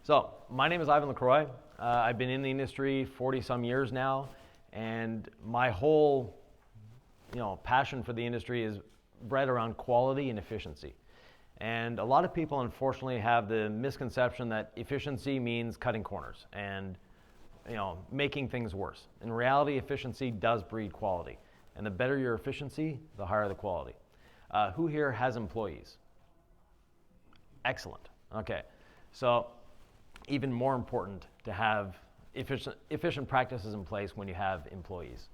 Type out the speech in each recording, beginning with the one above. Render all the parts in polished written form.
So, my name is Yvan Lacroix. I've been in the industry 40 some years now, and my whole passion for the industry is bred around quality and efficiency. And a lot of people unfortunately have the misconception that efficiency means cutting corners and making things worse. In reality, efficiency does breed quality. And the better your efficiency, the higher the quality. Who here has employees? Excellent. Okay. So even more important to have efficient practices in place when you have employees.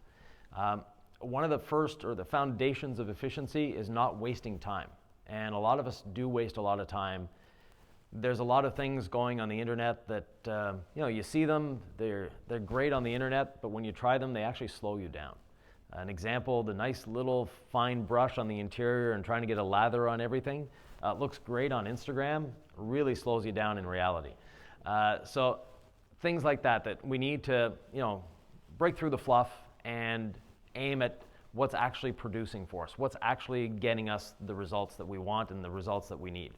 One of the first or the foundations of efficiency is not wasting time. And a lot of us do waste a lot of time. There's a lot of things going on the internet that, you see them, they're great on the internet, but when you try them, they actually slow you down. An example, the nice little fine brush on the interior and trying to get a lather on everything, looks great on Instagram, really slows you down in reality. So things like that we need to, break through the fluff and aim at what's actually producing for us, what's actually getting us the results that we want and the results that we need.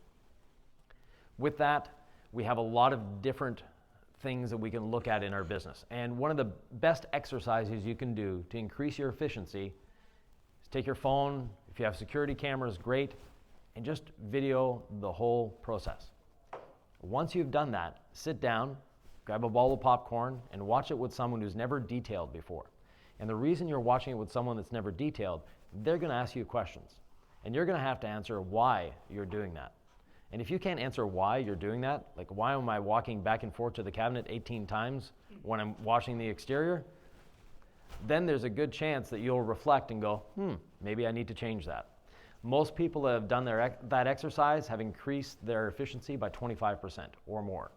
With that, we have a lot of different things that we can look at in our business. And one of the best exercises you can do to increase your efficiency is take your phone, if you have security cameras, great, and just video the whole process. Once you've done that, sit down, grab a bowl of popcorn, and watch it with someone who's never detailed before. And the reason you're watching it with someone that's never detailed, they're going to ask you questions. And you're going to have to answer why you're doing that. And if you can't answer why you're doing that, like why am I walking back and forth to the cabinet 18 times when I'm washing the exterior, then there's a good chance that you'll reflect and go, maybe I need to change that. Most people that have done that exercise have increased their efficiency by 25% or more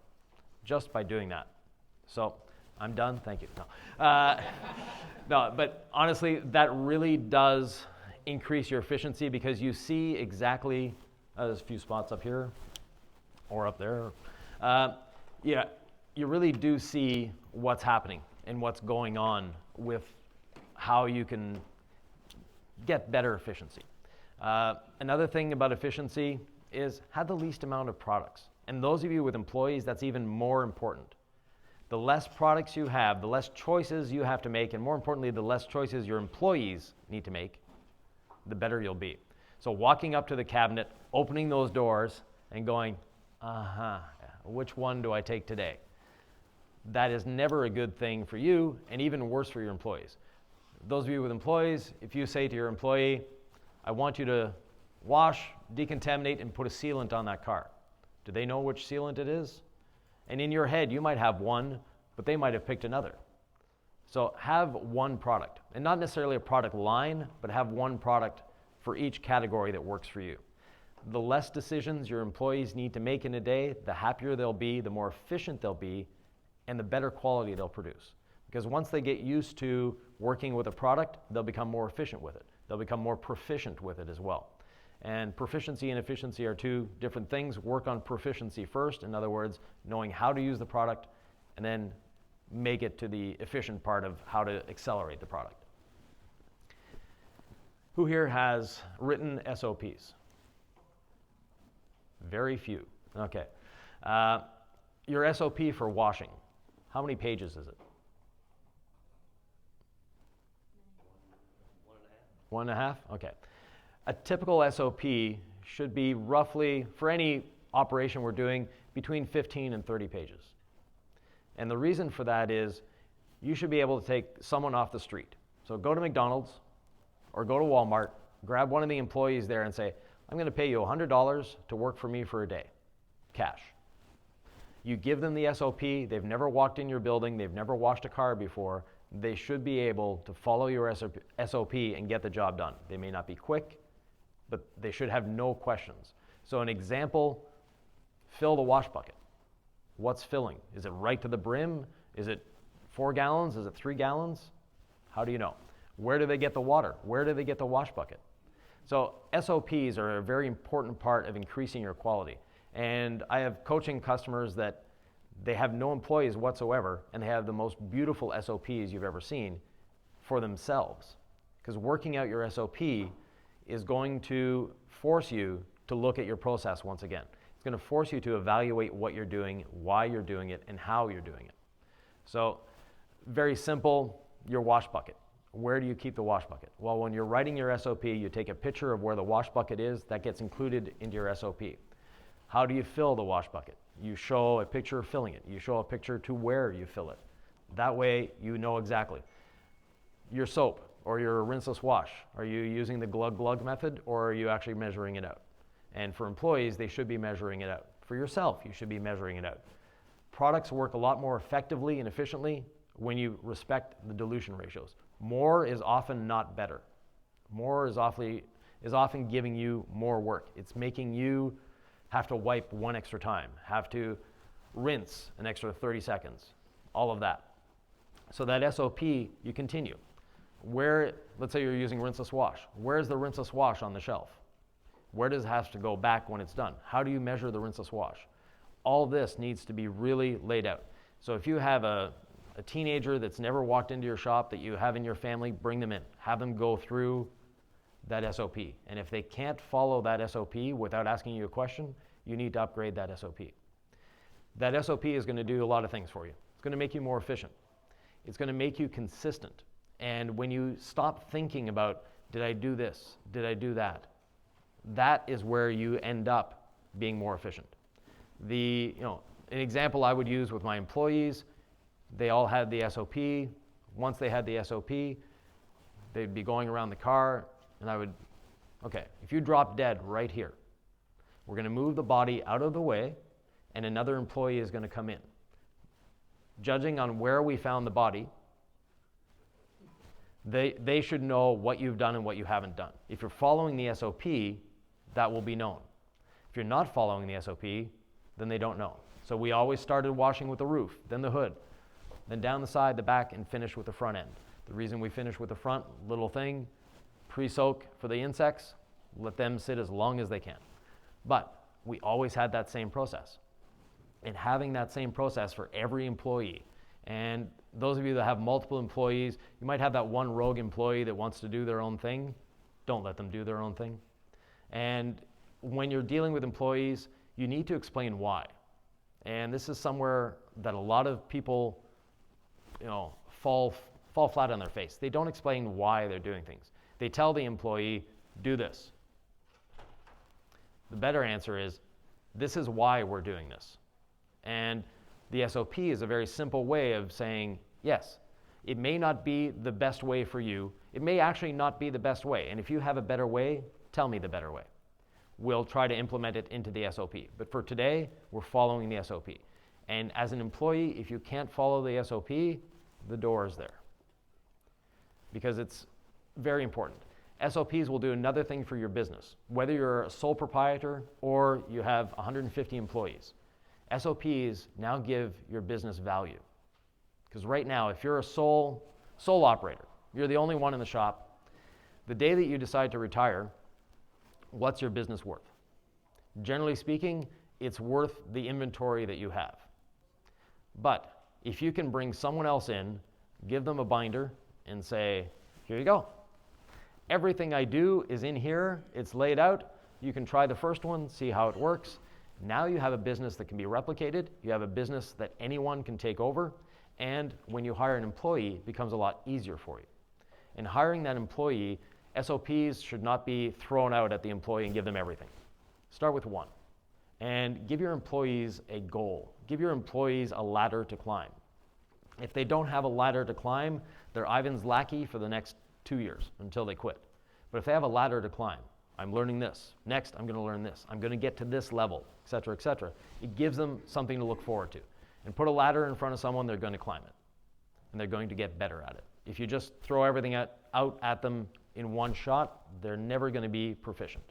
just by doing that. So I'm done, thank you. No, but honestly, that really does increase your efficiency because you see exactly, there's a few spots up here or up there. You really do see what's happening and what's going on with how you can get better efficiency. Another thing about efficiency is have the least amount of products. And those of you with employees, that's even more important. The less products you have, the less choices you have to make, and more importantly, the less choices your employees need to make, the better you'll be. So walking up to the cabinet, opening those doors, and going, which one do I take today? That is never a good thing for you, and even worse for your employees. Those of you with employees, if you say to your employee, I want you to wash, decontaminate, and put a sealant on that car. Do they know which sealant it is? And in your head, you might have one, but they might have picked another. So have one product, and not necessarily a product line, but have one product for each category that works for you. The less decisions your employees need to make in a day, the happier they'll be, the more efficient they'll be, and the better quality they'll produce. Because once they get used to working with a product, they'll become more efficient with it. They'll become more proficient with it as well. And proficiency and efficiency are two different things. Work on proficiency first, in other words, knowing how to use the product, and then make it to the efficient part of how to accelerate the product. Who here has written SOPs? Very few. Okay. Your SOP for washing, how many pages is it? 1.5? Okay. A typical SOP should be roughly, for any operation we're doing, between 15 and 30 pages. And the reason for that is you should be able to take someone off the street. So go to McDonald's or go to Walmart, grab one of the employees there and say, I'm going to pay you $100 to work for me for a day, cash. You give them the SOP, they've never walked in your building, they've never washed a car before, they should be able to follow your SOP and get the job done. They may not be quick, but they should have no questions. So an example, fill the wash bucket. What's filling? Is it right to the brim? Is it 4 gallons? Is it 3 gallons? How do you know? Where do they get the water? Where do they get the wash bucket? So SOPs are a very important part of increasing your quality. And I have coaching customers that they have no employees whatsoever, and they have the most beautiful SOPs you've ever seen for themselves. Because working out your SOP is going to force you to look at your process once again. It's going to force you to evaluate what you're doing, why you're doing it, and how you're doing it. So very simple, your wash bucket. Where do you keep the wash bucket? Well, when you're writing your SOP, you take a picture of where the wash bucket is. That gets included into your SOP. How do you fill the wash bucket? You show a picture of filling it. You show a picture to where you fill it. That way you know exactly. Your soap or your rinseless wash, are you using the glug-glug method or are you actually measuring it out? And for employees, they should be measuring it out. For yourself, you should be measuring it out. Products work a lot more effectively and efficiently when you respect the dilution ratios. More is often not better. More is often giving you more work. It's making you have to wipe one extra time, have to rinse an extra 30 seconds, all of that. So that SOP, you continue. Let's say you're using rinseless wash. Where's the rinseless wash on the shelf? Where does it have to go back when it's done? How do you measure the rinseless wash? All this needs to be really laid out. So if you have a teenager that's never walked into your shop that you have in your family, bring them in. Have them go through that SOP. And if they can't follow that SOP without asking you a question, you need to upgrade that SOP. That SOP is going to do a lot of things for you. It's going to make you more efficient. It's going to make you consistent. And when you stop thinking about, did I do this? Did I do that? That is where you end up being more efficient. An example I would use with my employees, they all had the SOP. Once they had the SOP, they'd be going around the car, and I would, okay, if you drop dead right here, we're going to move the body out of the way, and another employee is going to come in. Judging on where we found the body, they should know what you've done and what you haven't done. If you're following the SOP, that will be known. If you're not following the SOP, then they don't know. So we always started washing with the roof, then the hood, then down the side, the back, and finish with the front end. The reason we finish with the front, little thing, pre-soak for the insects, let them sit as long as they can. But we always had that same process. And having that same process for every employee, and those of you that have multiple employees, you might have that one rogue employee that wants to do their own thing. Don't let them do their own thing. And when you're dealing with employees, you need to explain why. And this is somewhere that a lot of people fall flat on their face. They don't explain why they're doing things. They tell the employee, do this. The better answer is, this is why we're doing this. And the SOP is a very simple way of saying, yes, it may not be the best way for you. It may actually not be the best way. And if you have a better way, tell me the better way. We'll try to implement it into the SOP. But for today, we're following the SOP. And as an employee, if you can't follow the SOP, the door is there. Because it's very important. SOPs will do another thing for your business. Whether you're a sole proprietor or you have 150 employees, SOPs now give your business value. Because right now, if you're a sole operator, you're the only one in the shop, the day that you decide to retire, what's your business worth? Generally speaking, it's worth the inventory that you have. But if you can bring someone else in, give them a binder, and say, here you go. Everything I do is in here, it's laid out. You can try the first one, see how it works. Now you have a business that can be replicated. You have a business that anyone can take over. And when you hire an employee, it becomes a lot easier for you. In hiring that employee, SOPs should not be thrown out at the employee and give them everything. Start with one. And give your employees a goal. Give your employees a ladder to climb. If they don't have a ladder to climb, they're Ivan's lackey for the next 2 years until they quit. But if they have a ladder to climb, I'm learning this. Next, I'm going to learn this. I'm going to get to this level, et cetera, et cetera. It gives them something to look forward to. And put a ladder in front of someone, they're going to climb it. And they're going to get better at it. If you just throw everything out at them in one shot, they're never going to be proficient.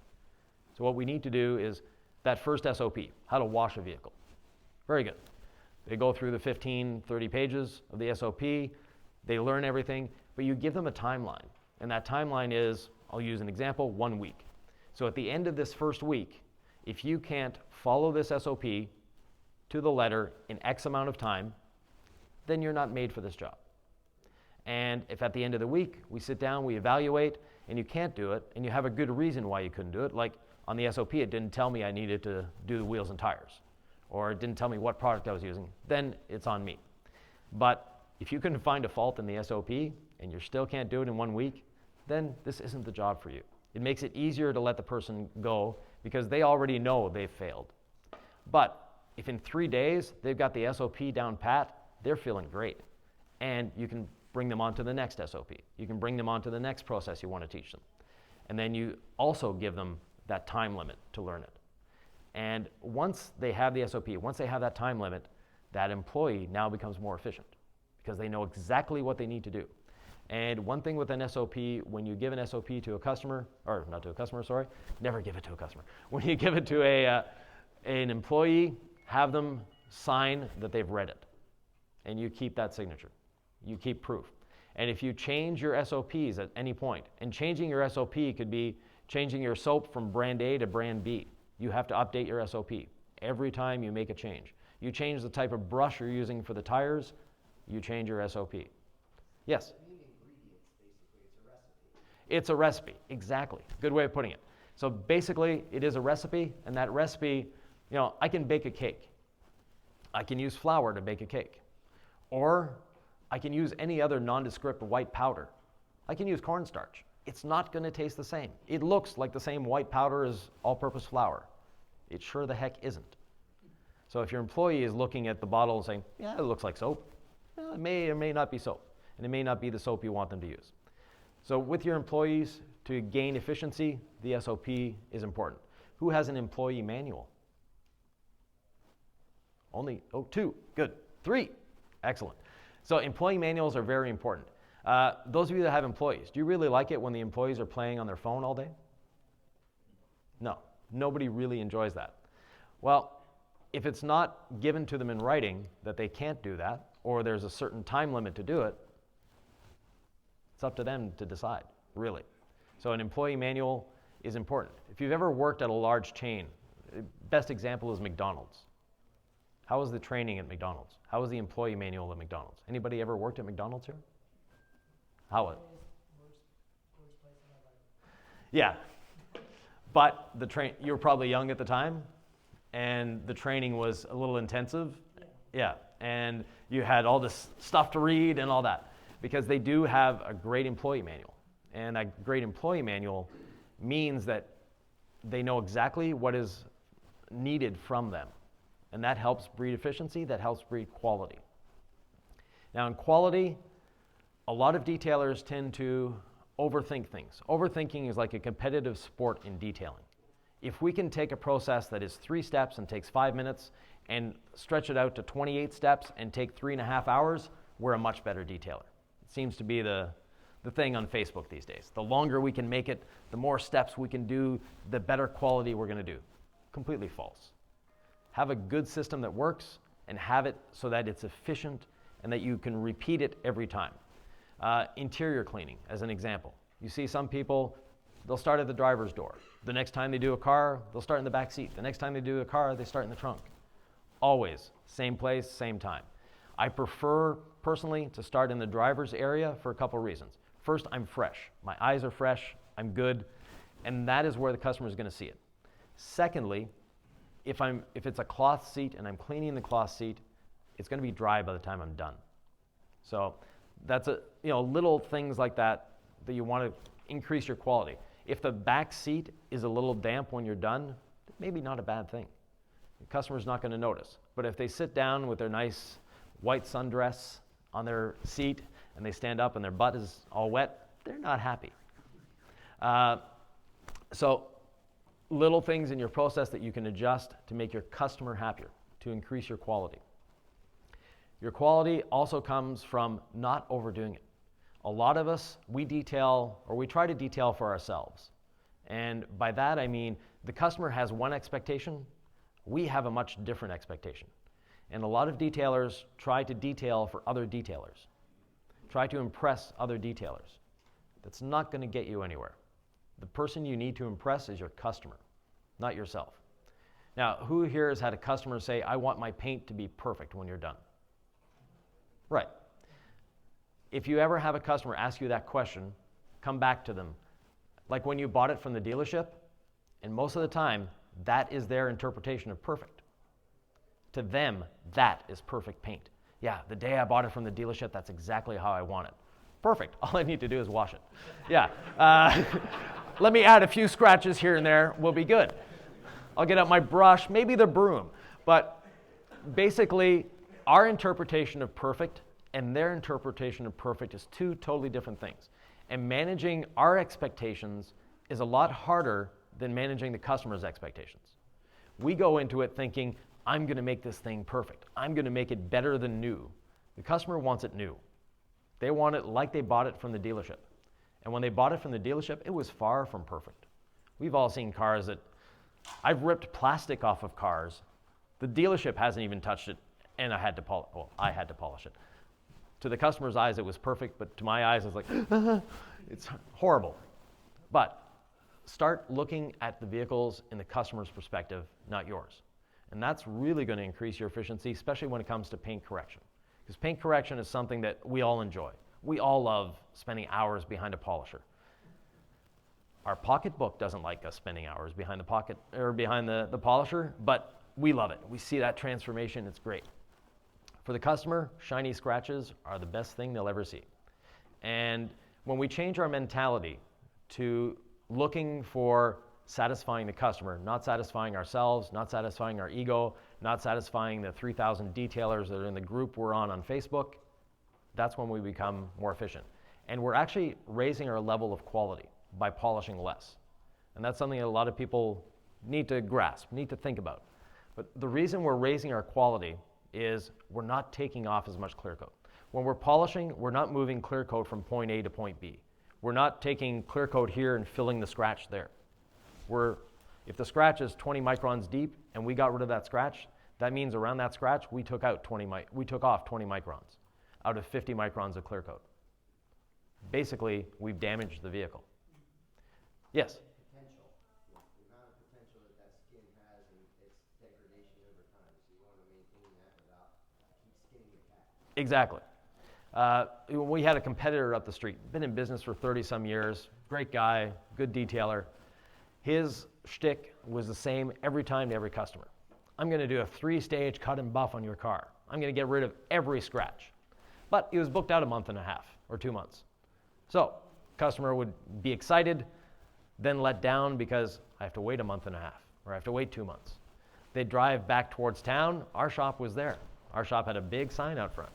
So what we need to do is that first SOP, how to wash a vehicle. Very good. They go through the 15, 30 pages of the SOP. They learn everything, but you give them a timeline. And that timeline is, I'll use an example, 1 week. So at the end of this first week, if you can't follow this SOP to the letter in X amount of time, then you're not made for this job. And if at the end of the week, we sit down, we evaluate, and you can't do it, and you have a good reason why you couldn't do it, like, On the SOP, it didn't tell me I needed to do the wheels and tires, or it didn't tell me what product I was using, then it's on me. But if you can find a fault in the SOP and you still can't do it in 1 week, then this isn't the job for you. It makes it easier to let the person go because they already know they've failed. But if in 3 days they've got the SOP down pat, they're feeling great. And you can bring them on to the next SOP. You can bring them on to the next process you want to teach them. And then you also give them that time limit to learn it. And once they have the SOP, once they have that time limit, that employee now becomes more efficient because they know exactly what they need to do. And one thing with an SOP, when you give an SOP to a customer, or not to a customer, sorry, never give it to a customer. When you give it to an employee, have them sign that they've read it. And you keep that signature. You keep proof. And if you change your SOPs at any point, and changing your SOP could be changing your soap from brand A to brand B. You have to update your SOP every time you make a change. You change the type of brush you're using for the tires, you change your SOP. Yes? It's a recipe, exactly. Good way of putting it. So basically, it is a recipe, and that recipe, I can bake a cake. I can use flour to bake a cake. Or I can use any other nondescript white powder. I can use cornstarch. It's not going to taste the same. It looks like the same white powder as all-purpose flour. It sure the heck isn't. So if your employee is looking at the bottle and saying, yeah, it looks like soap, well, it may or may not be soap, and it may not be the soap you want them to use. So with your employees, to gain efficiency, the SOP is important. Who has an employee manual? Only, 2, good. 3, excellent. So employee manuals are very important. Those of you that have employees, do you really like it when the employees are playing on their phone all day? No, nobody really enjoys that. Well, if it's not given to them in writing that they can't do that, or there's a certain time limit to do it, it's up to them to decide, really. So an employee manual is important. If you've ever worked at a large chain, best example is McDonald's. How was the training at McDonald's? How was the employee manual at McDonald's? Anybody ever worked at McDonald's here? How was it? Yeah. But you were probably young at the time, and the training was a little intensive. Yeah. And you had all this stuff to read and all that, because they do have a great employee manual. And a great employee manual means that they know exactly what is needed from them. And that helps breed efficiency, that helps breed quality. Now in quality, a lot of detailers tend to overthink things. Overthinking is like a competitive sport in detailing. If we can take a process that is 3 steps and takes 5 minutes and stretch it out to 28 steps and take 3.5 hours, we're a much better detailer. It seems to be the thing on Facebook these days. The longer we can make it, the more steps we can do, the better quality we're going to do. Completely false. Have a good system that works and have it so that it's efficient and that you can repeat it every time. Interior cleaning, as an example. You see some people, they'll start at the driver's door. The next time they do a car, they'll start in the back seat. The next time they do a car, they start in the trunk. Always, same place, same time. I prefer, personally, to start in the driver's area for a couple reasons. First, I'm fresh. My eyes are fresh, I'm good, and that is where the customer is going to see it. Secondly, if it's a cloth seat and I'm cleaning the cloth seat, it's going to be dry by the time I'm done. So that's little things like that you want to increase your quality. If the back seat is a little damp when you're done, maybe not a bad thing. The customer's not going to notice. But if they sit down with their nice white sundress on their seat and they stand up and their butt is all wet, they're not happy. So little things in your process that you can adjust to make your customer happier, to increase your quality. Your quality also comes from not overdoing it. A lot of us, we try to detail for ourselves. And by that I mean the customer has one expectation, we have a much different expectation. And a lot of detailers try to detail for other detailers. Try to impress other detailers. That's not going to get you anywhere. The person you need to impress is your customer, not yourself. Now, who here has had a customer say, I want my paint to be perfect when you're done? Right. If you ever have a customer ask you that question, come back to them. Like when you bought it from the dealership, And most of the time, that is their interpretation of perfect. To them, that is perfect paint. Yeah, the day I bought it from the dealership, that's exactly how I want it. Perfect. All I need to do is wash it. Yeah. Let me add a few scratches here and there. We'll be good. I'll get out my brush, maybe the broom. But basically, our interpretation of perfect and their interpretation of perfect is two totally different things. And managing our expectations is a lot harder than managing the customer's expectations. We go into it thinking, I'm going to make this thing perfect. I'm going to make it better than new. The customer wants it new. They want it like they bought it from the dealership. And when they bought it from the dealership, it was far from perfect. We've all seen cars that I've ripped plastic off of cars. The dealership hasn't even touched it, and I had to polish it. To the customer's eyes, it was perfect, but to my eyes, it's like, it's horrible. But start looking at the vehicles in the customer's perspective, not yours. And that's really going to increase your efficiency, especially when it comes to paint correction. Because paint correction is something that we all enjoy. We all love spending hours behind a polisher. Our pocketbook doesn't like us spending hours behind the polisher, but we love it. We see that transformation, it's great. For the customer, shiny scratches are the best thing they'll ever see. And when we change our mentality to looking for satisfying the customer, not satisfying ourselves, not satisfying our ego, not satisfying the 3,000 detailers that are in the group we're on Facebook, that's when we become more efficient. And we're actually raising our level of quality by polishing less. And that's something that a lot of people need to grasp, need to think about. But the reason we're raising our quality is we're not taking off as much clear coat. When we're polishing, we're not moving clear coat from point A to point B. We're not taking clear coat here and filling the scratch there. If the scratch is 20 microns deep and we got rid of that scratch, that means around that scratch we took off 20 microns out of 50 microns of clear coat. Basically, we've damaged the vehicle. Yes? Potential. The amount of potential that skin has and its degradation over time. So you want to maintain that without keep skinning it back. Exactly. We had a competitor up the street, been in business for 30 some years, great guy, good detailer. His shtick was the same every time to every customer. I'm going to do a 3-stage cut and buff on your car. I'm going to get rid of every scratch. But he was booked out a month and a half or 2 months. So customer would be excited, then let down because I have to wait a month and a half or I have to wait 2 months. They'd drive back towards town. Our shop was there. Our shop had a big sign out front.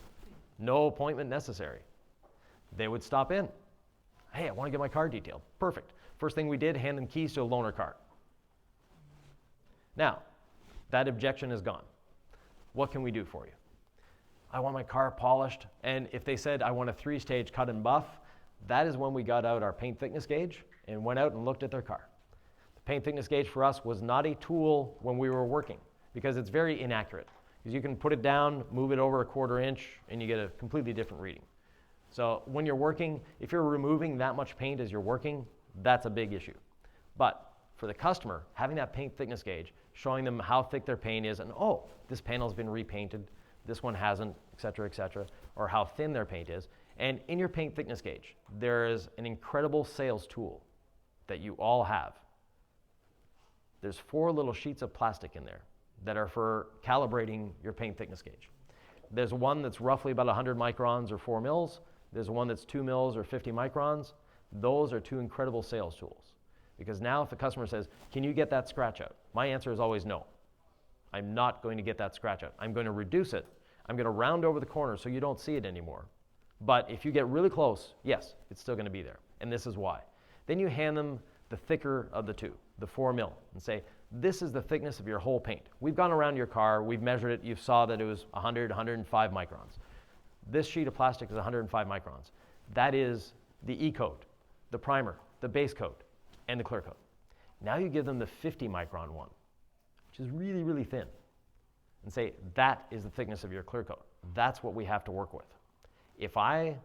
No appointment necessary. They would stop in. Hey, I want to get my car detailed. Perfect. First thing we did, hand them keys to a loaner car. Now, that objection is gone. What can we do for you? I want my car polished. And if they said, I want a 3-stage cut and buff, that is when we got out our paint thickness gauge and went out and looked at their car. The paint thickness gauge for us was not a tool when we were working because it's very inaccurate. Because you can put it down, move it over a 1/4 inch, and you get a completely different reading. So when you're working, if you're removing that much paint as you're working, that's a big issue. But for the customer, having that paint thickness gauge, showing them how thick their paint is, and oh, this panel's been repainted, this one hasn't, et cetera, or how thin their paint is. And in your paint thickness gauge, there is an incredible sales tool that you all have. There's 4 little sheets of plastic in there that are for calibrating your paint thickness gauge. There's one that's roughly about 100 microns or 4 mils. There's one that's 2 mils or 50 microns. Those are 2 incredible sales tools. Because now if the customer says, can you get that scratch out? My answer is always no. I'm not going to get that scratch out. I'm going to reduce it. I'm going to round over the corner so you don't see it anymore. But if you get really close, yes, it's still going to be there. And this is why. Then you hand them the thicker of the 2, the 4 mil, and say, this is the thickness of your whole paint. We've gone around your car, we've measured it, you saw that it was 100, 105 microns. This sheet of plastic is 105 microns. That is the E-coat, the primer, the base coat, and the clear coat. Now you give them the 50 micron one, which is really, really thin, and say, that is the thickness of your clear coat. That's what we have to work with. If I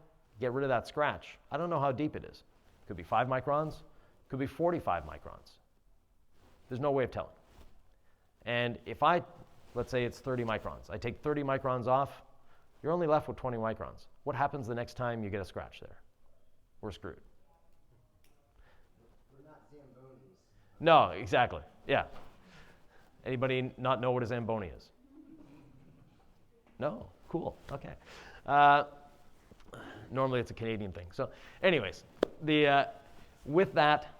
get rid of that scratch, I don't know how deep it is. It could be 5 microns, it could be 45 microns. There's no way of telling. And if let's say it's 30 microns, I take 30 microns off, you're only left with 20 microns. What happens the next time you get a scratch there? We're screwed. We're not Zambonis No, exactly. Yeah. Anybody not know what a Zamboni is? No? Cool. Okay. Normally it's a Canadian thing. So anyways, with that,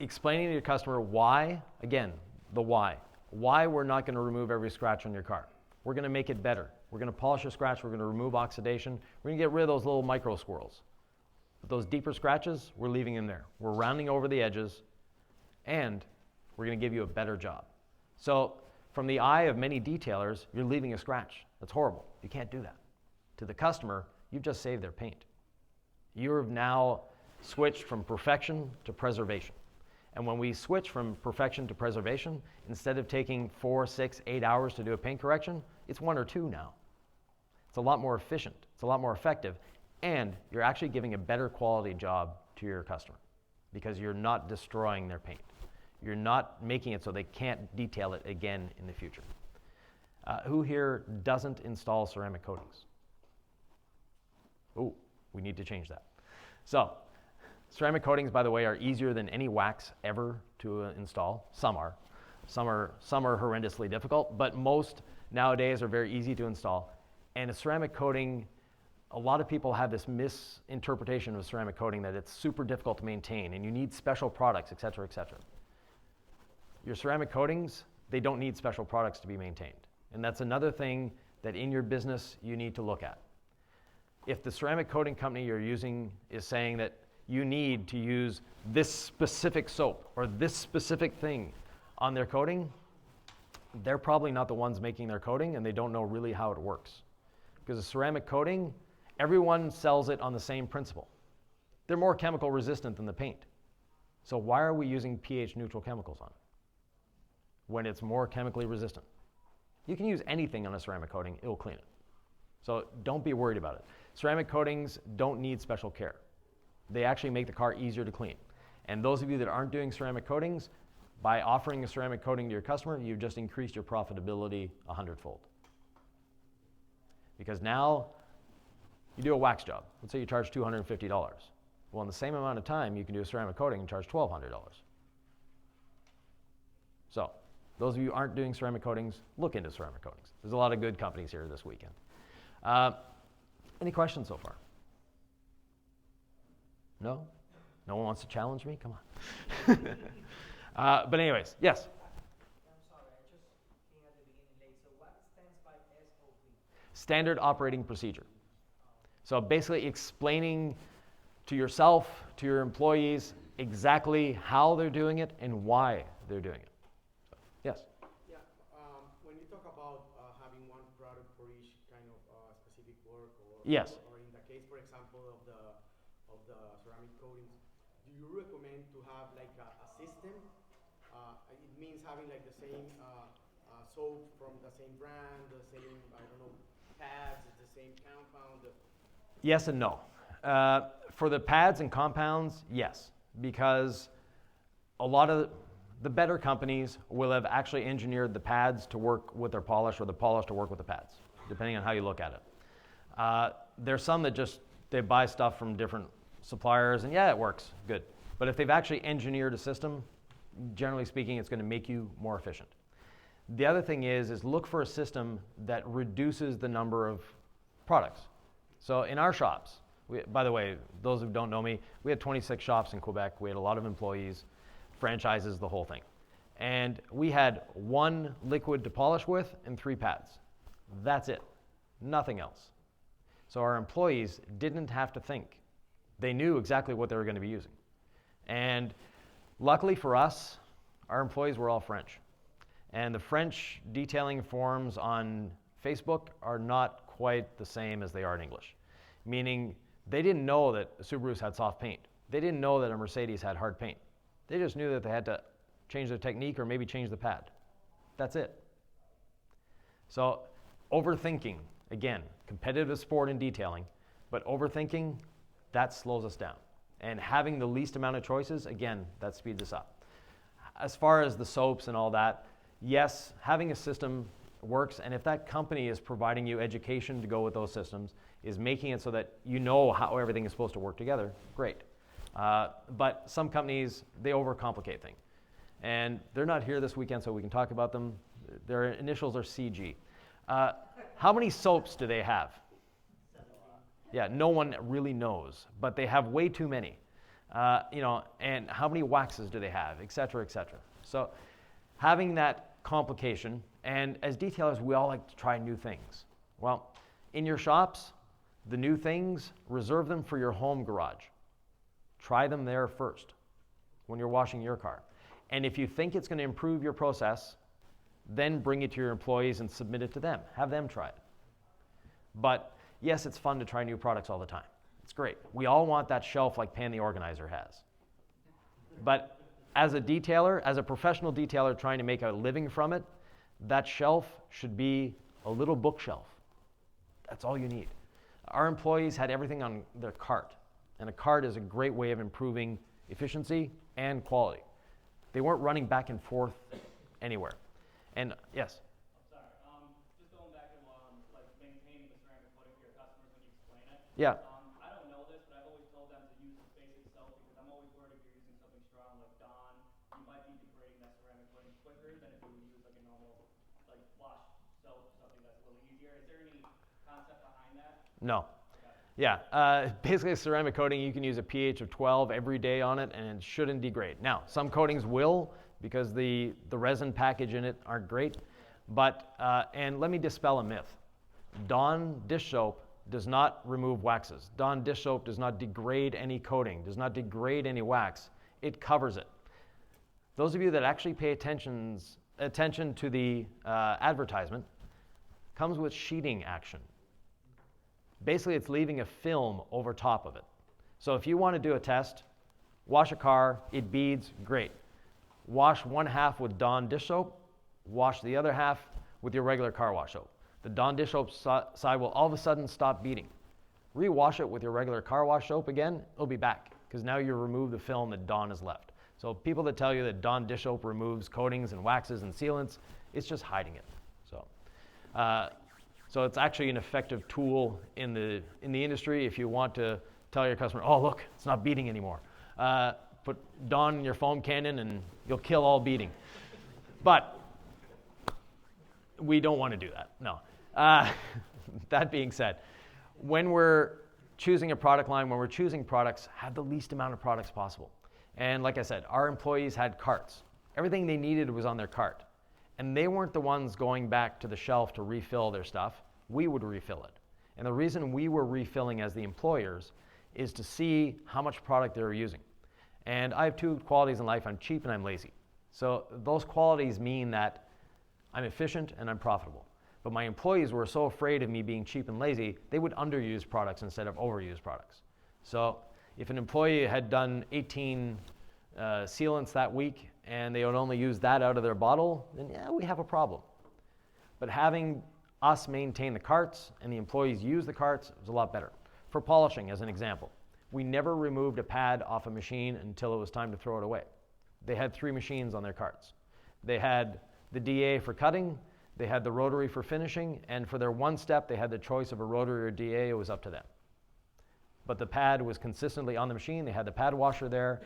explaining to your customer why, again, the why we're not going to remove every scratch on your car. We're going to make it better. We're going to polish a scratch. We're going to remove oxidation. We're going to get rid of those little micro squirrels. But those deeper scratches, we're leaving them there. We're rounding over the edges, and we're going to give you a better job. So from the eye of many detailers, you're leaving a scratch. That's horrible. You can't do that. To the customer, you've just saved their paint. You've now switched from perfection to preservation. And when we switch from perfection to preservation, instead of taking 4, 6, 8 hours to do a paint correction, it's 1 or 2 now. It's a lot more efficient. It's a lot more effective. And you're actually giving a better quality job to your customer because you're not destroying their paint. You're not making it so they can't detail it again in the future. Who here doesn't install ceramic coatings? Oh, we need to change that. So, ceramic coatings, by the way, are easier than any wax ever to install. Some are. Some are horrendously difficult, but most nowadays are very easy to install. And a ceramic coating, a lot of people have this misinterpretation of ceramic coating that it's super difficult to maintain and you need special products, et cetera, et cetera. Your ceramic coatings, they don't need special products to be maintained. And that's another thing that in your business you need to look at. If the ceramic coating company you're using is saying that you need to use this specific soap or this specific thing on their coating, they're probably not the ones making their coating and they don't know really how it works. Because a ceramic coating, everyone sells it on the same principle. They're more chemical resistant than the paint. So why are we using pH neutral chemicals on it when it's more chemically resistant? You can use anything on a ceramic coating, it'll clean it. So don't be worried about it. Ceramic coatings don't need special care. They actually make the car easier to clean. And those of you that aren't doing ceramic coatings, by offering a ceramic coating to your customer, you've just increased your profitability 100-fold. Because now you do a wax job. Let's say you charge $250. Well, in the same amount of time, you can do a ceramic coating and charge $1,200. So those of you who aren't doing ceramic coatings, look into ceramic coatings. There's a lot of good companies here this weekend. Any questions so far? No? No one wants to challenge me? Come on. But anyways, yes? I'm sorry, I just came at the beginning late. So what stands by SOP? Standard operating procedure. So basically explaining to yourself, to your employees, exactly how they're doing it and why they're doing it. So, yes? Yeah, when you talk about having one product for each kind of specific work, Yes. Or in the case, for example, of the ceramic coatings, do you recommend to have like a system? It means having like the same soap from the same brand, the same, I don't know, pads, the same compound. Yes and no. For the pads and compounds, yes, because a lot of the better companies will have actually engineered the pads to work with their polish or the polish to work with the pads, depending on how you look at it. There's some that just, they buy stuff from different suppliers and yeah, it works, good. But if they've actually engineered a system, generally speaking, it's going to make you more efficient. The other thing is look for a system that reduces the number of products. So in our shops, by the way, those who don't know me, we had 26 shops in Quebec. We had a lot of employees, franchises, the whole thing. And we had 1 liquid to polish with and 3 pads. That's it, nothing else. So our employees didn't have to think. They knew exactly what they were going to be using. And luckily for us, our employees were all French. And the French detailing forums on Facebook are not quite the same as they are in English. Meaning they didn't know that Subarus had soft paint. They didn't know that a Mercedes had hard paint. They just knew that they had to change their technique or maybe change the pad. That's it. So overthinking, again, competitive sport in detailing, but overthinking, that slows us down. And having the least amount of choices, again, that speeds us up. As far as the soaps and all that, yes, having a system works, and if that company is providing you education to go with those systems, is making it so that you know how everything is supposed to work together, great. But some companies, they overcomplicate things. And they're not here this weekend, so we can talk about them. Their initials are CG. How many SOPs do they have? Yeah, no one really knows, but they have way too many. And how many waxes do they have, et cetera, et cetera. So having that complication, and as detailers, we all like to try new things. Well, in your shops, the new things, reserve them for your home garage. Try them there first when you're washing your car. And if you think it's going to improve your process, then bring it to your employees and submit it to them. Have them try it. But yes, it's fun to try new products all the time. It's great. We all want that shelf like Pan the Organizer has. But as a detailer, as a professional detailer trying to make a living from it, that shelf should be a little bookshelf. That's all you need. Our employees had everything on their cart. And a cart is a great way of improving efficiency and quality. They weren't running back and forth anywhere. And yes? I'm sorry. Just going back to like maintaining the ceramic coating for your customers when you explain it. Yeah. I don't know this, but I've always told them to use the basic soap because I'm always worried if you're using something strong like Dawn, you might be degrading that ceramic coating quicker than if you would use like a normal like wash soap, something that's a little easier. Is there any concept behind that? No. Yeah, basically ceramic coating, you can use a pH of 12 every day on it and it shouldn't degrade. Now, some coatings will because the resin package in it aren't great, but, and let me dispel a myth. Dawn dish soap does not remove waxes. Dawn dish soap does not degrade any coating, does not degrade any wax. It covers it. Those of you that actually pay attention to the advertisement, comes with sheeting action. Basically, it's leaving a film over top of it. So if you want to do a test, wash a car, it beads, great. Wash one half with Dawn dish soap, wash the other half with your regular car wash soap. The Dawn dish soap side will all of a sudden stop beading. Rewash it with your regular car wash soap again, it'll be back, because now you remove the film that Dawn has left. So people that tell you that Dawn dish soap removes coatings and waxes and sealants, it's just hiding it. So it's actually an effective tool in the industry if you want to tell your customer, oh look, it's not beading anymore. Put Dawn in your foam cannon and you'll kill all beading. But we don't want to do that, no. That being said, when we're choosing a product line, when we're choosing products, have the least amount of products possible. And like I said, our employees had carts. Everything they needed was on their cart. And they weren't the ones going back to the shelf to refill their stuff. We would refill it. And the reason we were refilling as the employers is to see how much product they were using. And I have two qualities in life. I'm cheap and I'm lazy. So those qualities mean that I'm efficient and I'm profitable. But my employees were so afraid of me being cheap and lazy, they would underuse products instead of overuse products. So if an employee had done 18 sealants that week and they would only use that out of their bottle, then yeah, we have a problem. But having us maintain the carts and the employees use the carts was a lot better. For polishing, as an example, we never removed a pad off a machine until it was time to throw it away. They had 3 machines on their carts. They had the DA for cutting, they had the rotary for finishing, and for their one step, they had the choice of a rotary or DA. It was up to them. But the pad was consistently on the machine. They had the pad washer there.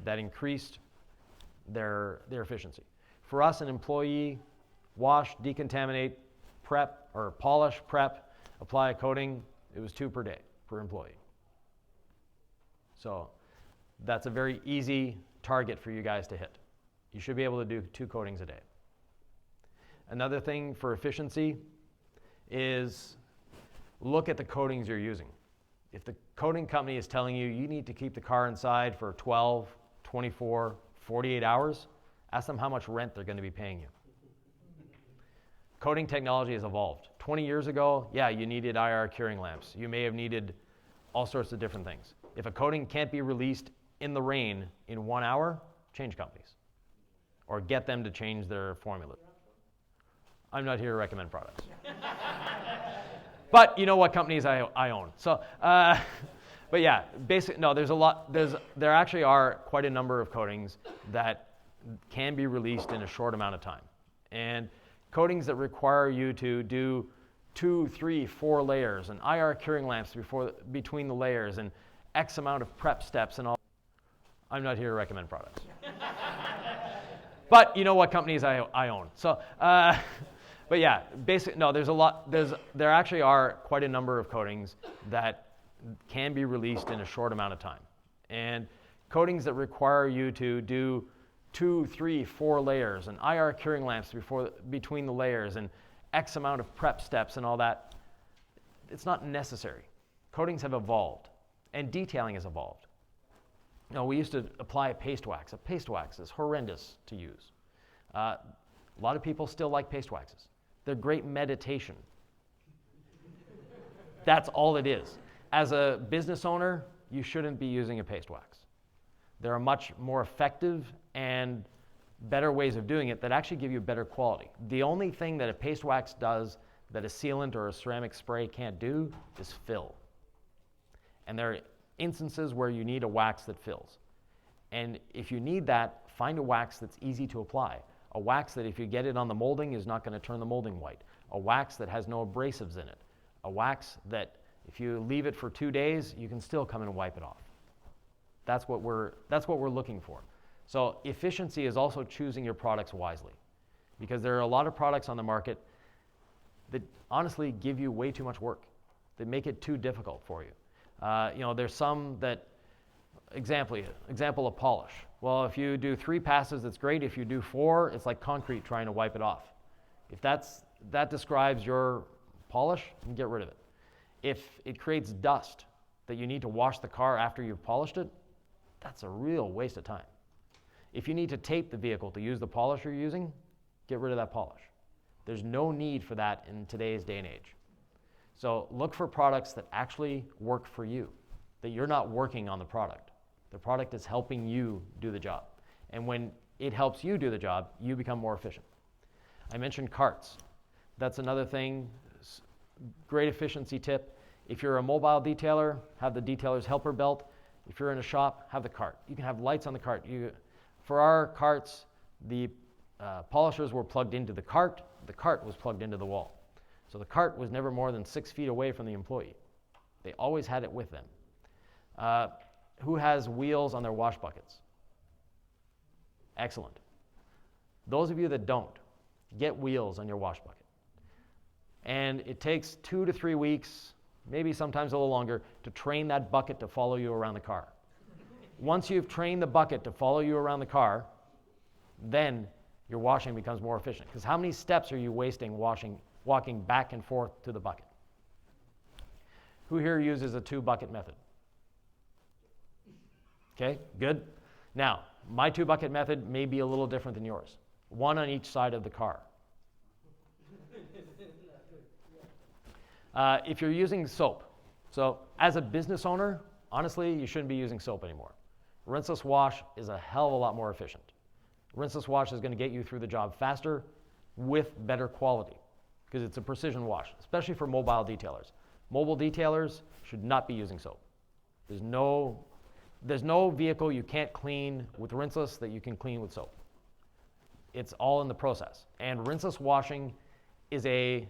That increased their efficiency. For us, an employee, wash, decontaminate, prep, or polish, prep, apply a coating, it was 2 per day per employee. So that's a very easy target for you guys to hit. You should be able to do 2 coatings a day. Another thing for efficiency is look at the coatings you're using. If the coating company is telling you you need to keep the car inside for 12, 24, 48 hours, ask them how much rent they're going to be paying you. Coating technology has evolved. 20 years ago, yeah, you needed IR curing lamps. You may have needed all sorts of different things. If a coating can't be released in the rain in 1 hour, change companies. Or get them to change their formula. I'm not here to recommend products. But you know what companies I own. So, but yeah, there actually are quite a number of coatings that can be released in a short amount of time. And coatings that require you to do 2, 3, 4 layers and IR curing lamps between the layers and X amount of prep steps and all. I'm not here to recommend products. But you know what companies I own. So, but yeah, there actually are quite a number of coatings that can be released in a short amount of time. And coatings that require you to do 2, 3, 4 layers and IR curing lamps between the layers and X amount of prep steps and all that, it's not necessary. Coatings have evolved and detailing has evolved. You know, we used to apply a paste wax. A paste wax is horrendous to use. A lot of people still like paste waxes. They're great meditation. That's all it is. As a business owner, you shouldn't be using a paste wax. There are much more effective and better ways of doing it that actually give you better quality. The only thing that a paste wax does that a sealant or a ceramic spray can't do is fill. And there are instances where you need a wax that fills. And if you need that, find a wax that's easy to apply. A wax that if you get it on the molding is not going to turn the molding white. A wax that has no abrasives in it. A wax that if you leave it for 2 days, you can still come and wipe it off. That's what we're looking for. So efficiency is also choosing your products wisely, because there are a lot of products on the market that honestly give you way too much work. They make it too difficult for you. There's some that, example of polish. Well, if you do 3 passes, it's great. If you do 4, it's like concrete trying to wipe it off. If that describes your polish, get rid of it. If it creates dust that you need to wash the car after you've polished it, that's a real waste of time. If you need to tape the vehicle to use the polish you're using, get rid of that polish. There's no need for that in today's day and age. So look for products that actually work for you, that you're not working on the product. The product is helping you do the job. And when it helps you do the job, you become more efficient. I mentioned carts. That's another thing, great efficiency tip. If you're a mobile detailer, have the detailer's helper belt. If you're in a shop, have the cart. You can have lights on the cart. For our carts, the polishers were plugged into the cart was plugged into the wall. So the cart was never more than 6 feet away from the employee. They always had it with them. Who has wheels on their wash buckets? Excellent. Those of you that don't, get wheels on your wash bucket. And it takes 2 to 3 weeks, maybe sometimes a little longer, to train that bucket to follow you around the car. Once you've trained the bucket to follow you around the car, then your washing becomes more efficient. Because how many steps are you wasting walking back and forth to the bucket? Who here uses a 2-bucket method? Okay, good. Now, my 2-bucket method may be a little different than yours. 1 on each side of the car. If you're using soap, so as a business owner, honestly, you shouldn't be using soap anymore. Rinseless wash is a hell of a lot more efficient. Rinseless wash is going to get you through the job faster with better quality because it's a precision wash, especially for mobile detailers. Mobile detailers should not be using soap. There's no vehicle you can't clean with rinseless that you can clean with soap. It's all in the process. And rinseless washing is a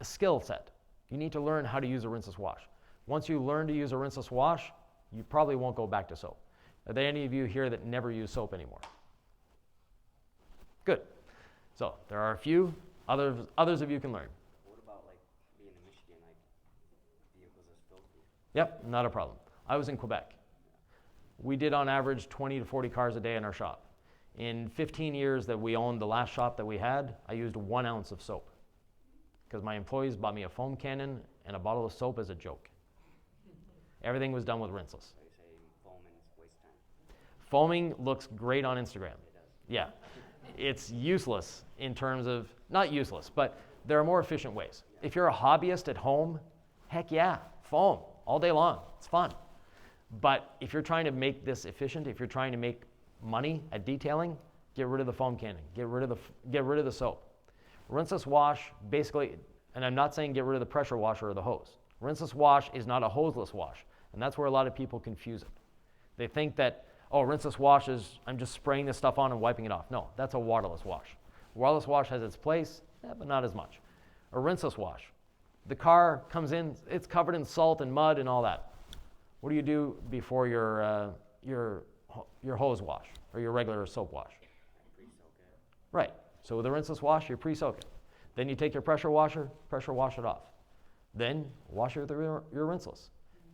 skill set. You need to learn how to use a rinseless wash. Once you learn to use a rinseless wash, you probably won't go back to soap. Are there any of you here that never use soap anymore? Good. So there are a few. Others of you can learn. What about like being in Michigan, like vehicles are filthy? Yep, not a problem. I was in Quebec. We did on average 20 to 40 cars a day in our shop. In 15 years that we owned the last shop that we had, I used 1 ounce of soap because my employees bought me a foam cannon and a bottle of soap as a joke. Everything was done with rinseless. So you say foaming is waste time? Foaming looks great on Instagram. It does. Yeah. It's useless in terms of, not useless, but there are more efficient ways. If you're a hobbyist at home, heck yeah, foam all day long. It's fun. But if you're trying to make this efficient, if you're trying to make money at detailing, get rid of the foam canning, get rid of the soap. Rinseless wash, basically, and I'm not saying get rid of the pressure washer or the hose. Rinseless wash is not a hoseless wash, and that's where a lot of people confuse it. They think that, oh, rinseless wash is I'm just spraying this stuff on and wiping it off. No, that's a waterless wash. Waterless wash has its place, but not as much. A rinseless wash, the car comes in, it's covered in salt and mud and all that. What do you do before your your hose wash or your regular soap wash. Right. So with a rinseless wash, you pre-soak it. Then you take your pressure washer, pressure wash it off. Then wash it with your rinseless.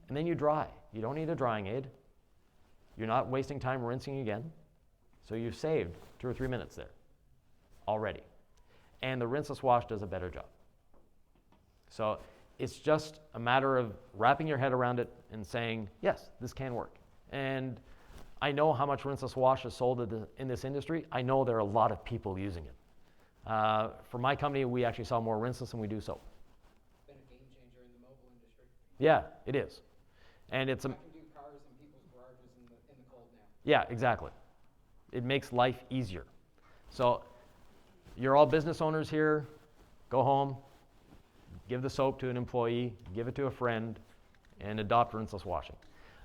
And then you dry. You don't need a drying aid. You're not wasting time rinsing again. So you've saved 2 or 3 minutes there already. And the rinseless wash does a better job. So it's just a matter of wrapping your head around it and saying, yes, this can work. And I know how much rinseless wash is sold in this industry. I know there are a lot of people using it. For my company, we actually sell more rinseless than we do soap. It's been a game changer in the mobile industry. Yeah, it is. And it's I can do cars in people's garages in the cold now. yeah, exactly. It makes life easier. So you're all business owners here. Go home, give the soap to an employee, give it to a friend, and adopt rinseless washing.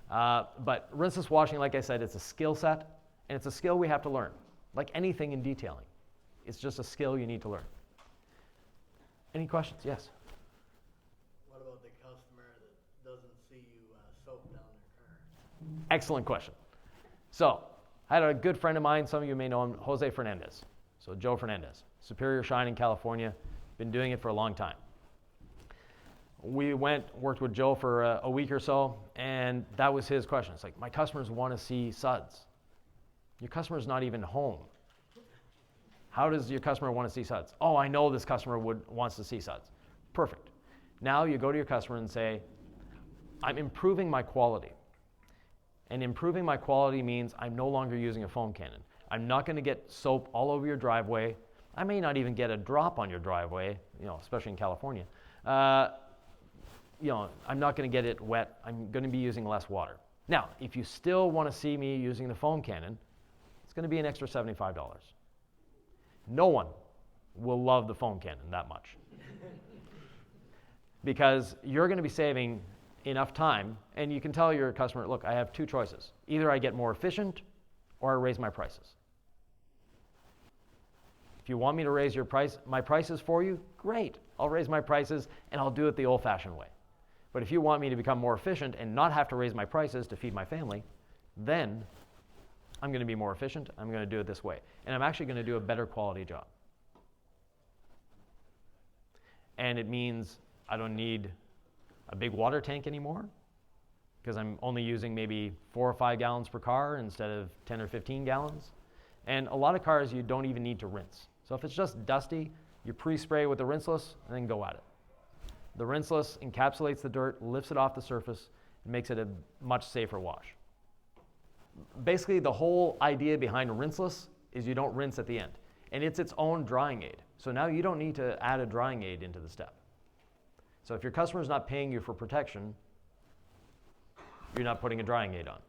But rinseless washing, like I said, it's a skill set, and it's a skill we have to learn. Like anything in detailing, it's just a skill you need to learn. Any questions? Yes. What about the customer that doesn't see you soap down their car? Excellent question. So, I had a good friend of mine, some of you may know him, Jose Fernandez. So Joe Fernandez, Superior Shine in California, been doing it for a long time. We worked with Joe for a week or so, and that was his question. It's like, my customers want to see suds. Your customer's not even home. How does your customer want to see suds? Oh, I know this customer wants to see suds. Perfect. Now you go to your customer and say, I'm improving my quality. And improving my quality means I'm no longer using a foam cannon. I'm not going to get soap all over your driveway. I may not even get a drop on your driveway, especially in California. I'm not going to get it wet. I'm going to be using less water. Now, if you still want to see me using the foam cannon, it's going to be an extra $75. No one will love the foam cannon that much. Because you're going to be saving enough time, and you can tell your customer, look, I have 2 choices. Either I get more efficient or I raise my prices. If you want me to raise my prices for you, great. I'll raise my prices and I'll do it the old-fashioned way. But if you want me to become more efficient and not have to raise my prices to feed my family, then I'm going to be more efficient. I'm going to do it this way. And I'm actually going to do a better quality job. And it means I don't need a big water tank anymore because I'm only using maybe 4 or 5 gallons per car instead of 10 or 15 gallons. And a lot of cars you don't even need to rinse. So if it's just dusty, you pre-spray with the rinseless and then go at it. The rinseless encapsulates the dirt, lifts it off the surface, and makes it a much safer wash. Basically, the whole idea behind rinseless is you don't rinse at the end. And it's its own drying aid. So now you don't need to add a drying aid into the step. So if your customer is not paying you for protection, you're not putting a drying aid on.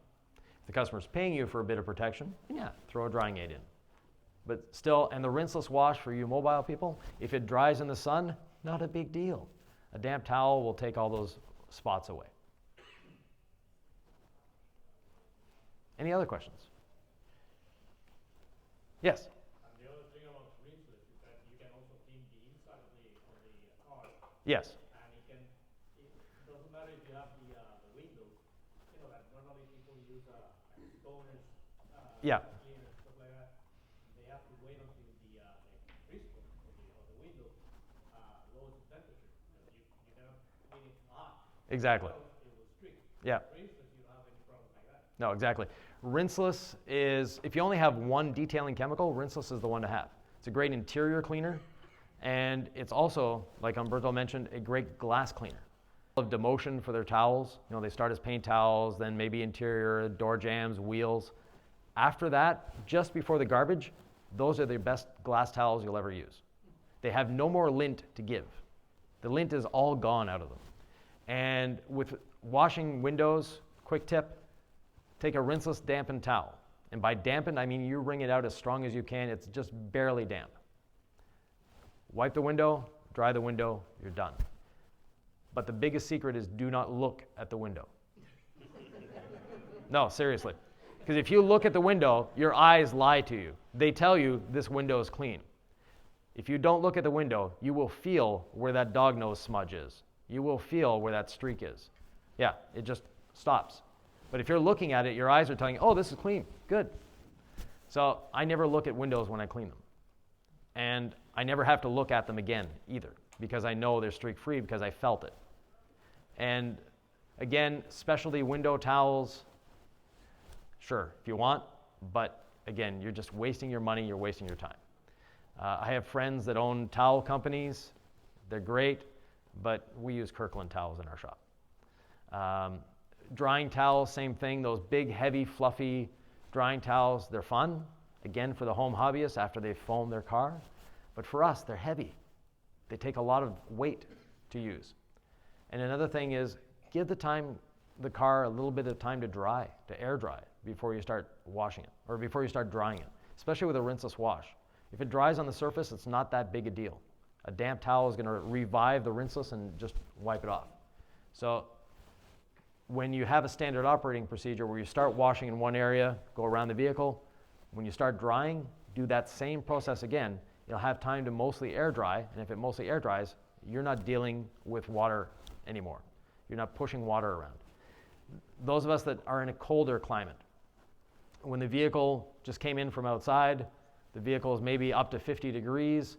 If the customer is paying you for a bit of protection, yeah, throw a drying aid in. But still, and the rinseless wash for you mobile people, if it dries in the sun, not a big deal. A damp towel will take all those spots away. Any other questions? Yes? And the other thing about Rinseless is that you can also clean the inside of the car. Yes. And it doesn't matter if you have the window, that normally people use stoners, Yeah. cleaners, stuff like that. They have to wait until the crystal of the window lowers the temperature. You cannot clean it hot. Exactly. It will streak. Yeah. Rinseless, you don't have any problem like that. No, exactly. Rinseless is, if you only have one detailing chemical, rinseless is the one to have. It's a great interior cleaner, and it's also, like Umberto mentioned, a great glass cleaner. Of demotion for their towels. They start as paint towels, then maybe interior, door jambs, wheels. After that, just before the garbage, those are the best glass towels you'll ever use. They have no more lint to give. The lint is all gone out of them. And with washing windows, quick tip, take a rinseless dampened towel. And by dampened, I mean you wring it out as strong as you can. It's just barely damp. Wipe the window, dry the window, you're done. But the biggest secret is do not look at the window. No, seriously. Because if you look at the window, your eyes lie to you. They tell you this window is clean. If you don't look at the window, you will feel where that dog nose smudge is. You will feel where that streak is. Yeah, it just stops. But if you're looking at it, your eyes are telling you, oh, this is clean, good. So I never look at windows when I clean them. And I never have to look at them again either, because I know they're streak-free because I felt it. And again, specialty window towels, sure, if you want, but again, you're just wasting your money, you're wasting your time. I have friends that own towel companies. They're great, but we use Kirkland towels in our shop. Drying towels, same thing. Those big, heavy, fluffy drying towels, they're fun. Again, for the home hobbyists after they've foamed their car. But for us, they're heavy. They take a lot of weight to use. And another thing is, give the car a little bit of time to dry, to air dry, before you start washing it, or before you start drying it, especially with a rinseless wash. If it dries on the surface, it's not that big a deal. A damp towel is going to revive the rinseless and just wipe it off. So when you have a standard operating procedure where you start washing in one area, go around the vehicle, when you start drying, do that same process again. You'll have time to mostly air dry, and if it mostly air dries, you're not dealing with water anymore. You're not pushing water around. Those of us that are in a colder climate, when the vehicle just came in from outside, the vehicle is maybe up to 50 degrees,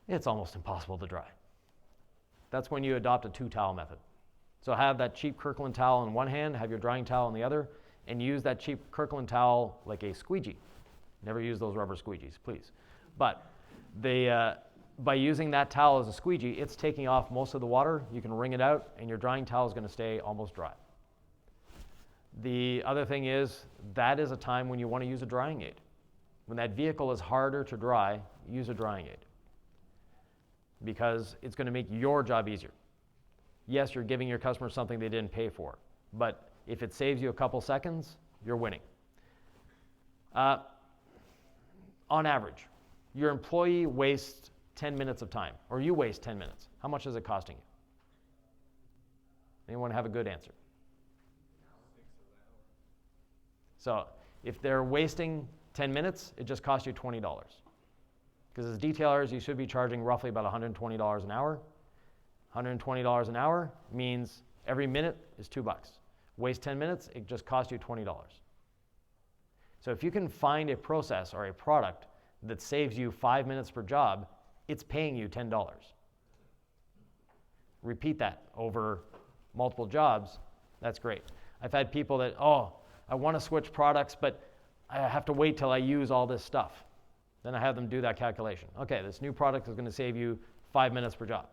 it's almost impossible to dry. That's when you adopt a 2-towel method. So have that cheap Kirkland towel in one hand, have your drying towel in the other, and use that cheap Kirkland towel like a squeegee. Never use those rubber squeegees, please. But by using that towel as a squeegee, it's taking off most of the water. You can wring it out, and your drying towel is going to stay almost dry. The other thing is, that is a time when you want to use a drying aid. When that vehicle is harder to dry, use a drying aid, because it's going to make your job easier. Yes, you're giving your customer something they didn't pay for, but if it saves you a couple seconds, you're winning. On average, your employee wastes 10 minutes of time, or you waste 10 minutes. How much is it costing you? Anyone have a good answer? So if they're wasting 10 minutes, it just costs you $20. Because as detailers, you should be charging roughly about $120 an hour. $120 an hour means every minute is $2. Waste 10 minutes, it just costs you $20. So if you can find a process or a product that saves you 5 minutes per job, it's paying you $10. Repeat that over multiple jobs, that's great. I've had people that, I want to switch products, but I have to wait till I use all this stuff. Then I have them do that calculation. Okay, this new product is going to save you 5 minutes per job.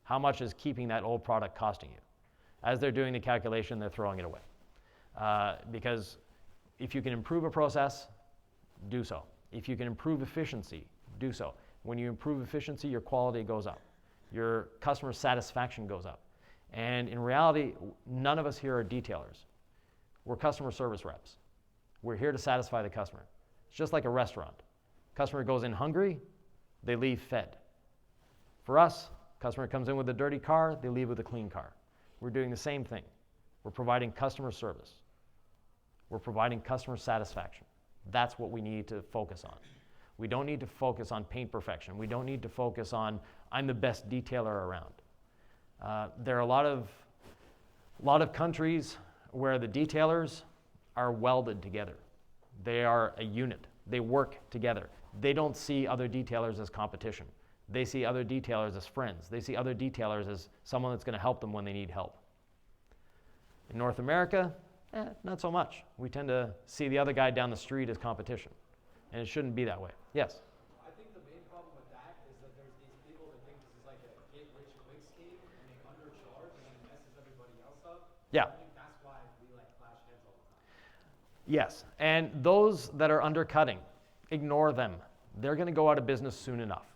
How much is keeping that old product costing you? As they're doing the calculation, they're throwing it away. Because if you can improve a process, do so. If you can improve efficiency, do so. When you improve efficiency, your quality goes up. Your customer satisfaction goes up. And in reality, none of us here are detailers. We're customer service reps. We're here to satisfy the customer. It's just like a restaurant. Customer goes in hungry, they leave fed. For us, customer comes in with a dirty car, they leave with a clean car. We're doing the same thing. We're providing customer service. We're providing customer satisfaction. That's what we need to focus on. We don't need to focus on paint perfection. We don't need to focus on, I'm the best detailer around. There are a lot of countries where the detailers are welded together. They are a unit. They work together. They don't see other detailers as competition. They see other detailers as friends. They see other detailers as someone that's going to help them when they need help. In North America, not so much. We tend to see the other guy down the street as competition, and it shouldn't be that way. Yes? I think the main problem with that is that there's these people that think this is like a get-rich-quick scheme, and they undercharge, and then it messes everybody else up. Yeah. I think that's why we like clash heads all the time. Yes, and those that are undercutting, ignore them. They're going to go out of business soon enough.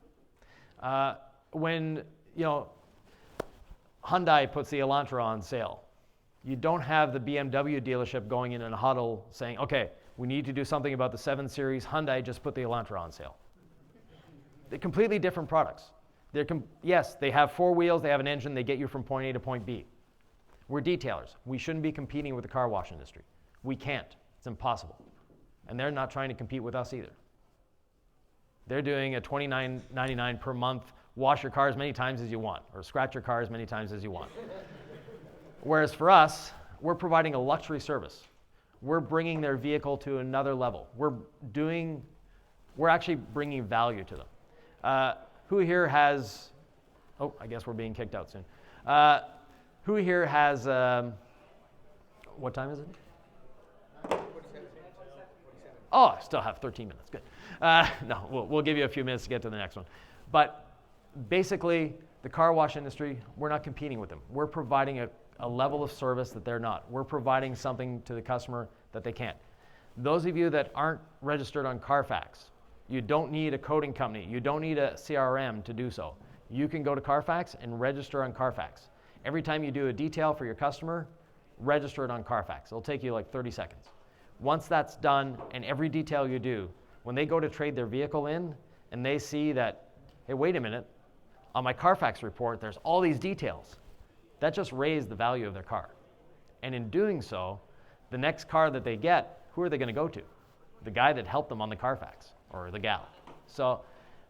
When Hyundai puts the Elantra on sale, you don't have the BMW dealership going in a huddle saying, okay, we need to do something about the 7 Series. Hyundai just put the Elantra on sale. They're completely different products. Yes, they have 4 wheels, they have an engine, they get you from point A to point B. We're detailers. We shouldn't be competing with the car wash industry. We can't. It's impossible. And they're not trying to compete with us either. They're doing a $29.99 per month, wash your car as many times as you want, or scratch your car as many times as you want. Whereas for us, we're providing a luxury service. We're bringing their vehicle to another level. We're actually bringing value to them. Who here has, oh, I guess we're being kicked out soon. Who here has, what time is it? Oh, I still have 13 minutes, good. No, we'll give you a few minutes to get to the next one. But basically, the car wash industry, we're not competing with them. We're providing a level of service that they're not. We're providing something to the customer that they can't. Those of you that aren't registered on Carfax, you don't need a coding company. You don't need a CRM to do so. You can go to Carfax and register on Carfax. Every time you do a detail for your customer, register it on Carfax. It'll take you like 30 seconds. Once that's done, and every detail you do, when they go to trade their vehicle in and they see that, hey, wait a minute, on my Carfax report, there's all these details. That just raised the value of their car. And in doing so, the next car that they get, who are they going to go to? The guy that helped them on the Carfax, or the gal. So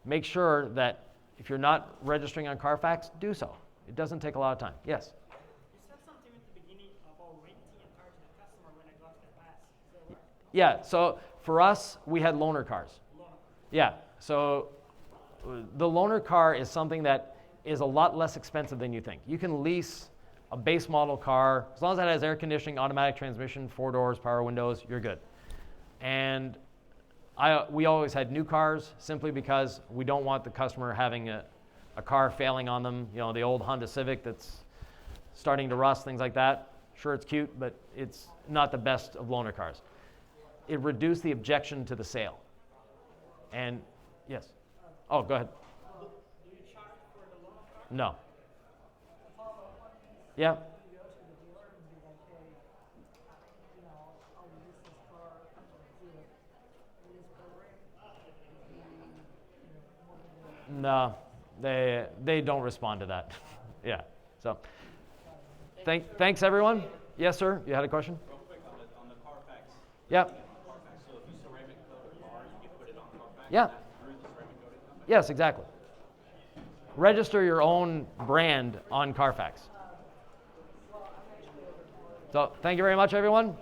make sure that if you're not registering on Carfax, do so. It doesn't take a lot of time. Yes? You said something at the beginning about renting a car to the customer when I got the pass. Is that right? Yeah, so for us, we had loaner cars. Yeah, so the loaner car is something that is a lot less expensive than you think. You can lease a base model car, as long as it has air conditioning, automatic transmission, 4 doors, power windows, you're good. And we always had new cars simply because we don't want the customer having a car failing on them, you know, the old Honda Civic that's starting to rust, things like that. Sure, it's cute, but it's not the best of loaner cars. It reduced the objection to the sale. And yes. Oh, go ahead. Do you charge for the loan car? No. Follow-up one is, Yeah. you go to the dealer and be like, hey, you know, I'll lease this car through the lease program. No, they don't respond to that. Yeah. So, thanks everyone. Yes, sir. You had a question? Real quick on the Carfax. Yeah. Carfax. So if you ceramic coat a car, you can put it on Carfax. Yeah. Through the ceramic coating company. Yes, exactly. Register your own brand on Carfax. So, thank you very much, everyone.